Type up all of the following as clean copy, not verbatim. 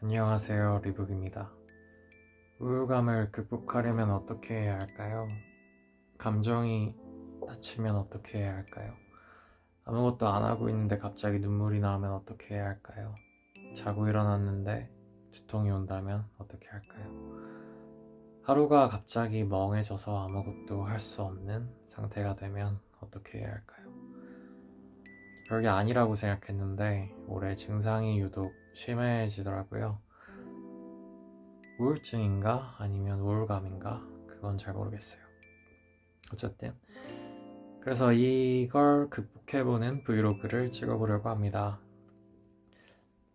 안녕하세요, 리북입니다. 우울감을 극복하려면 어떻게 해야 할까요? 감정이 다치면 어떻게 해야 할까요? 아무것도 안 하고 있는데 갑자기 눈물이 나오면 어떻게 해야 할까요? 자고 일어났는데 두통이 온다면 어떻게 할까요? 하루가 갑자기 멍해져서 아무것도 할 수 없는 상태가 되면 어떻게 해야 할까요? 별게 아니라고 생각했는데 올해 증상이 유독 심해지더라고요. 우울증인가? 아니면 우울감인가? 그건 잘 모르겠어요. 어쨌든 그래서 이걸 극복해보는 브이로그를 찍어보려고 합니다.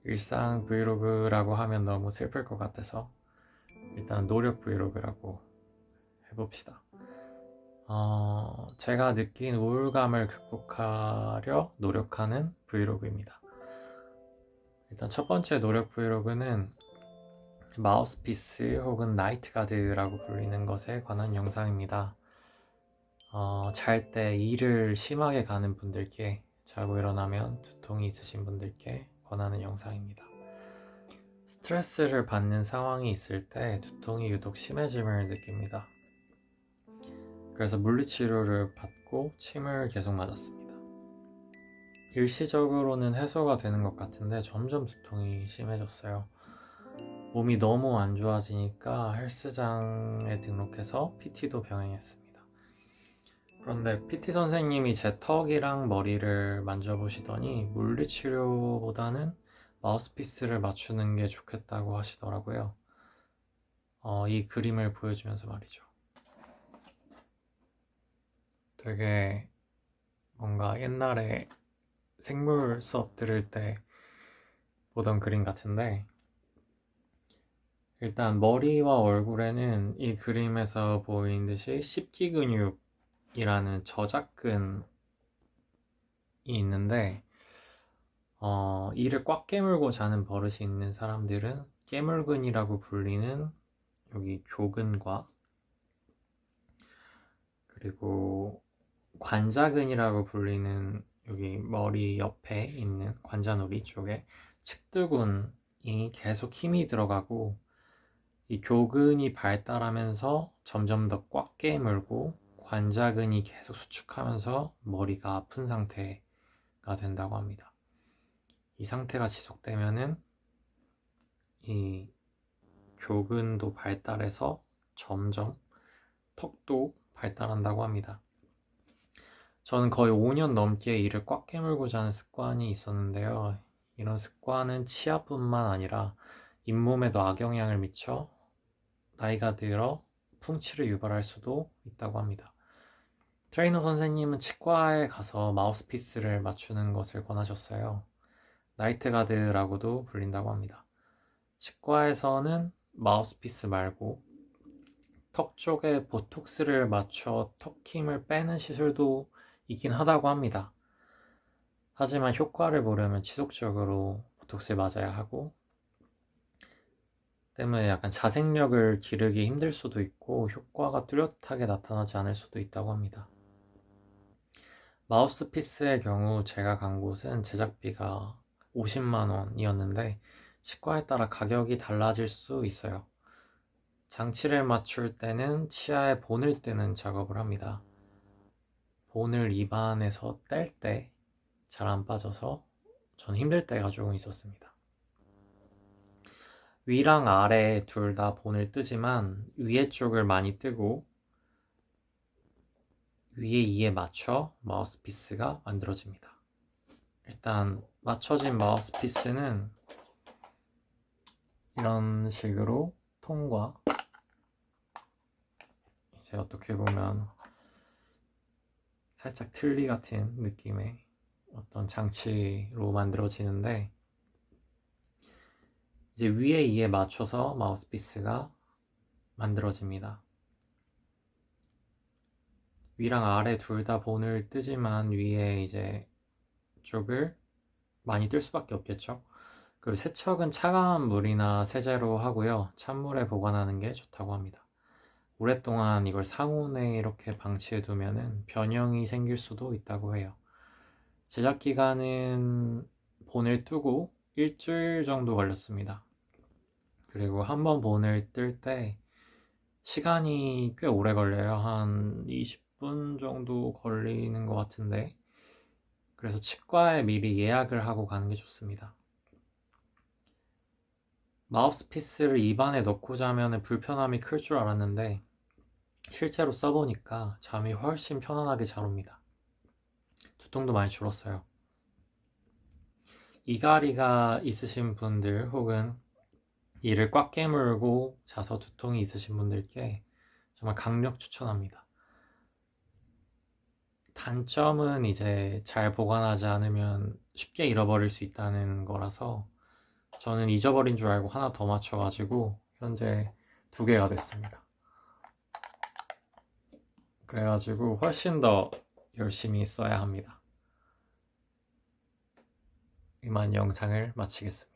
일상 브이로그라고 하면 너무 슬플 것 같아서 일단 노력 브이로그라고 해봅시다. 제가 느낀 우울감을 극복하려 노력하는 브이로그입니다. 일단 첫 번째 노력 브이로그는 마우스피스 혹은 나이트가드라고 불리는 것에 관한 영상입니다. 잘 때 일을 심하게 가는 분들께, 자고 일어나면 두통이 있으신 분들께 권하는 영상입니다. 스트레스를 받는 상황이 있을 때 두통이 유독 심해짐을 느낍니다. 그래서 물리치료를 받고 침을 계속 맞았습니다. 일시적으로는 해소가 되는 것 같은데 점점 두통이 심해졌어요. 몸이 너무 안 좋아지니까 헬스장에 등록해서 PT도 병행했습니다. 그런데 PT 선생님이 제 턱이랑 머리를 만져보시더니 물리치료보다는 마우스피스를 맞추는 게 좋겠다고 하시더라고요. 이 그림을 보여주면서 말이죠. 되게 뭔가 옛날에 생물 수업 들을 때 보던 그림 같은데, 일단 머리와 얼굴에는 이 그림에서 보이는 듯이 십기근육이라는 저작근이 있는데, 이를 꽉 깨물고 자는 버릇이 있는 사람들은 깨물근이라고 불리는 여기 교근과, 그리고 관자근이라고 불리는 여기 머리 옆에 있는 관자놀이 쪽에 측두근이 계속 힘이 들어가고, 이 교근이 발달하면서 점점 더 꽉 깨물고 관자근이 계속 수축하면서 머리가 아픈 상태가 된다고 합니다. 이 상태가 지속되면은 이 교근도 발달해서 점점 턱도 발달한다고 합니다. 저는 거의 5년 넘게 이를 꽉 깨물고 자는 습관이 있었는데요. 이런 습관은 치아뿐만 아니라 잇몸에도 악영향을 미쳐 나이가 들어 풍치를 유발할 수도 있다고 합니다. 트레이너 선생님은 치과에 가서 마우스피스를 맞추는 것을 권하셨어요. 나이트가드라고도 불린다고 합니다. 치과에서는 마우스피스 말고 턱 쪽에 보톡스를 맞춰 턱 힘을 빼는 시술도 있긴 하다고 합니다. 하지만 효과를 보려면 지속적으로 보톡스를 맞아야 하고, 때문에 약간 자생력을 기르기 힘들 수도 있고 효과가 뚜렷하게 나타나지 않을 수도 있다고 합니다. 마우스피스의 경우 제가 간 곳은 제작비가 50만 원이었는데 치과에 따라 가격이 달라질 수 있어요. 장치를 맞출 때는 치아에 본을 뜨는 작업을 합니다. 본을 입안에서 뗄 때 잘 안 빠져서 전 힘들 때가 조금 있었습니다. 위랑 아래 둘 다 본을 뜨지만 위에 쪽을 많이 뜨고 위에 이에 맞춰 마우스피스가 만들어집니다. 일단 맞춰진 마우스피스는 이런 식으로 통과, 이제 어떻게 보면 살짝 틀니 같은 느낌의 어떤 장치로 만들어지는데, 이제 위에 이에 맞춰서 마우스피스가 만들어집니다. 위랑 아래 둘 다 본을 뜨지만 위에 이제 쪽을 많이 뜰 수밖에 없겠죠. 그리고 세척은 차가운 물이나 세제로 하고요. 찬물에 보관하는 게 좋다고 합니다. 오랫동안 이걸 상온에 이렇게 방치해 두면은 변형이 생길 수도 있다고 해요. 제작 기간은 본을 뜨고 일주일 정도 걸렸습니다. 그리고 한 번 본을 뜰 때 시간이 꽤 오래 걸려요. 한 20분 정도 걸리는 것 같은데, 그래서 치과에 미리 예약을 하고 가는 게 좋습니다. 마우스피스를 입안에 넣고 자면 불편함이 클 줄 알았는데 실제로 써보니까 잠이 훨씬 편안하게 잘 옵니다. 두통도 많이 줄었어요. 이갈이가 있으신 분들 혹은 이를 꽉 깨물고 자서 두통이 있으신 분들께 정말 강력 추천합니다. 단점은 이제 잘 보관하지 않으면 쉽게 잃어버릴 수 있다는 거라서 저는 잊어버린 줄 알고 하나 더 맞춰가지고 현재 2개가 됐습니다. 그래가지고 훨씬 더 열심히 써야 합니다. 이만 영상을 마치겠습니다.